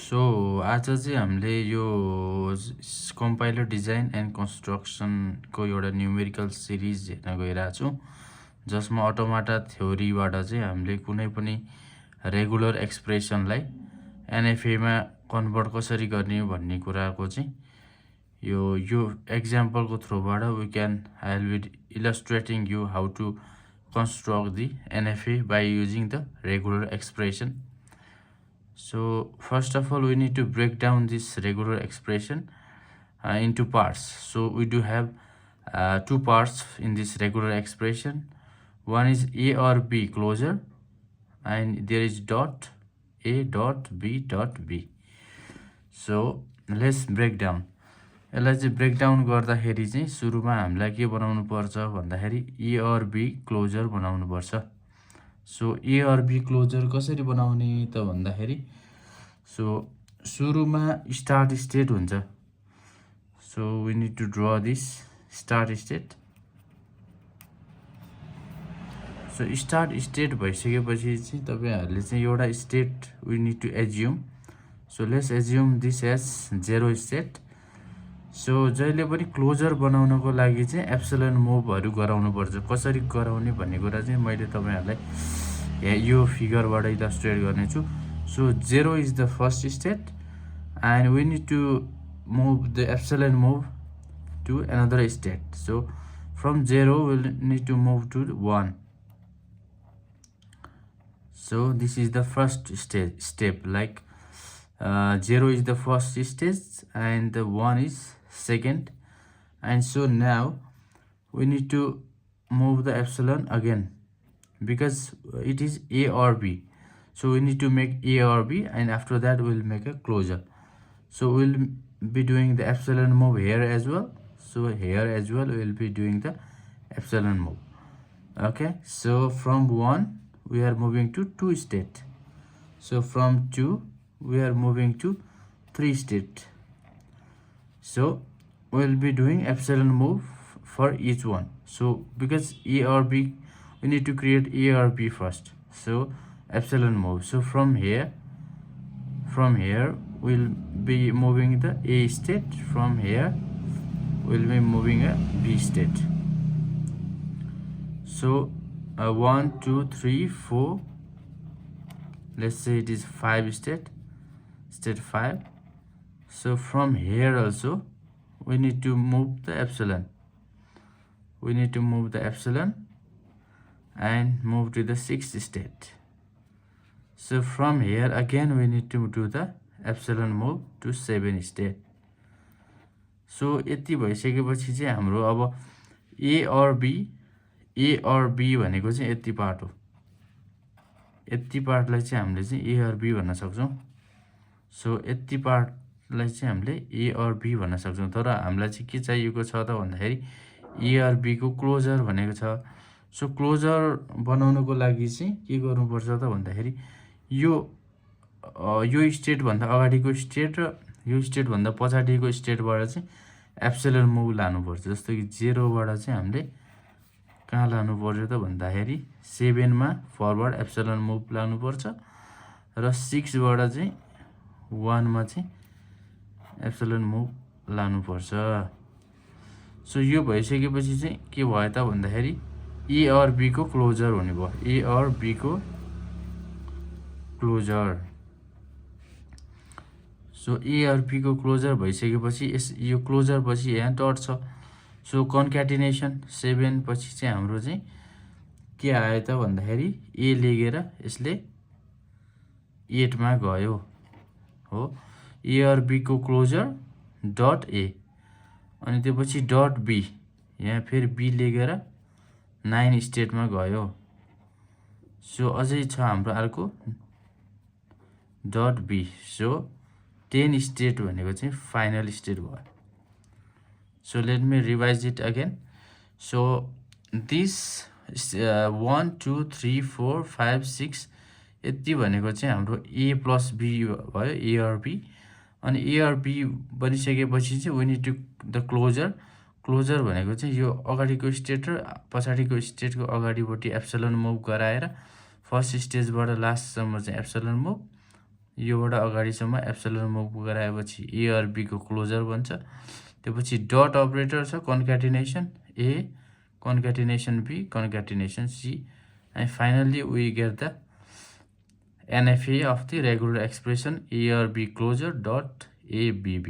So आज चाहिँ हामीले यो कम्पाइलर डिजाइन एन्ड कन्स्ट्रक्सनको एउटा न्युमेरिकल सिरिज हेर्न गइरहेको छौँ, जसमा अटोमाटा थ्योरीबाट चाहिँ हामीले कुनै पनि रेगुलर एक्सप्रेसनलाई एनएफएमा कन्भर्ट कसरी गर्ने भन्ने कुराको चाहिँ यो एक्जाम्पलको थ्रुबाट I will be illustrating you how to construct the NFA by using the regular expression. So first of all, we need to break down this regular expression into parts. So we do have two parts in this regular expression. One is A or B closure, and there is dot A dot B dot B. So let's break down. यसलाई चाहिँ breakdown गर्दाखेरि चाहिँ सुरुमा हामीलाई के बनाउनु पर्छ भन्दाखेरि ए और बी क्लोजर बनाउनु पर्छ। सो ए और बी क्लोजर कसरी बनाउने त भन्दाखेरि सो सुरुमा स्टार्ट स्टेट हुन्छ। So we need to draw this start state. So start state भइसकेपछि चाहिँ तपाईहरुले चाहिँ एउटा state we need to assume. So let's assume this as 0 state. So जहिले पनि क्लोजर बनाउनको लागि चाहिँ एप्सिलन मुभहरु गराउनु पर्छ। कसरी गराउने भन्ने कुरा चाहिँ मैले तपाईहरुलाई यो फिगरबाट इलस्ट्रेट गर्ने छु। So 0 is the first state and we need to move the epsilon move to another state. So from 0 we need to move to 1। So this is the first step like 0 is the first stage and the 1 is second, and so now we need to move the epsilon again because it is A or B. So we need to make A or B, and after that we'll make a closure. So we'll be doing the epsilon move here as well. So here as well we'll be doing the epsilon move. Okay, so from 1 we are moving to 2 state. So from 2 we are moving to 3 state. So we'll be doing epsilon move for each one. So because A or B, we need to create A or B first. So epsilon move. So from here we'll be moving the A state. From here we'll be moving a B state. So 1 2 3 4, let's say it is 5 state 5. So from here also we need to move the epsilon. We need to move the epsilon and move to the 6th state. So from here again we need to do the epsilon move to 7 state. So यति भइसकेपछि चाहिँ हाम्रो अब A or B भनेको चाहिँ यति part हो। यति पार्टलाई चाहिँ हामीले चाहिँ A or B भन्न सक्छौं। सो यति पार्टलाई चाहिँ हामीले A or B भन्न सक्छौं। तर हामीलाई चाहिँ के चाहिएको छ त भन्दाखेरि A or B को क्लोजर भनेको छ। सो क्लोजर बनाउनको लागि चाहिँ के गर्नुपर्छ त भन्दाखेरि यो स्टेट भन्दा अगाडिको स्टेट र यो स्टेट भन्दा पछाडिको स्टेटबाट चाहिँ एप्सिलन मुभ लानु पर्छ। जस्तो कि 0 बाट चाहिँ हामीले कहाँ लानु पर्छ त भन्दाखेरि 7 मा फरवर्ड एप्सिलन मुभ लानु पर्छ र 6 बाट चाहिँ 1 मा चाहिँ एप्सिलन मुभ लानु पर्छ। सो यो भइसकेपछि चाहिँ के भयो त भन्दाखेरि A और B को क्लोजर हुने भयो। A और B को क्लोजर। सो A और B को क्लोजर भइसकेपछि यो क्लोजर पछि यहाँ डट छ। सो कन्क्याटिनेसन 7 पछि चाहिँ हाम्रो चाहिँ के आयो त भन्दाखेरि A लेखेर यसले 8 मा गयो हो। A और B को क्लोजर डट A अनि त्यसपछि डट B, यहाँ फेरि B लेखेर 9 स्टेट मा गयो। सो अझै छ हाम्रो अर्को डट B। सो 10 स्टेट भनेको चाहिँ फाइनल स्टेट भयो। So let me revise it again. So this 1 2 3 4 5 6 यति भनेको चाहिँ हाम्रो A plus B भयो, A or B। अनि A or B बनिसकेपछि चाहिँ we need to the closure भनेको चाहिँ यो अगाडिको स्टेट र पछाडिको स्टेटको अगाडिपट्टि एप्सिलन मुभ गराएर फर्स्ट स्टेजबाट लास्ट सम्म चाहिँ एप्सिलन मुभ, योबाट अगाडिसम्म एप्सिलन मुभ गराएपछि ए अर बी को क्लोजर बन्छ। त्यसपछि डट अपरेटर छ concatenation A concatenation B concatenation C and finally we get the NFA of the regular expression A or B closure dot ABB.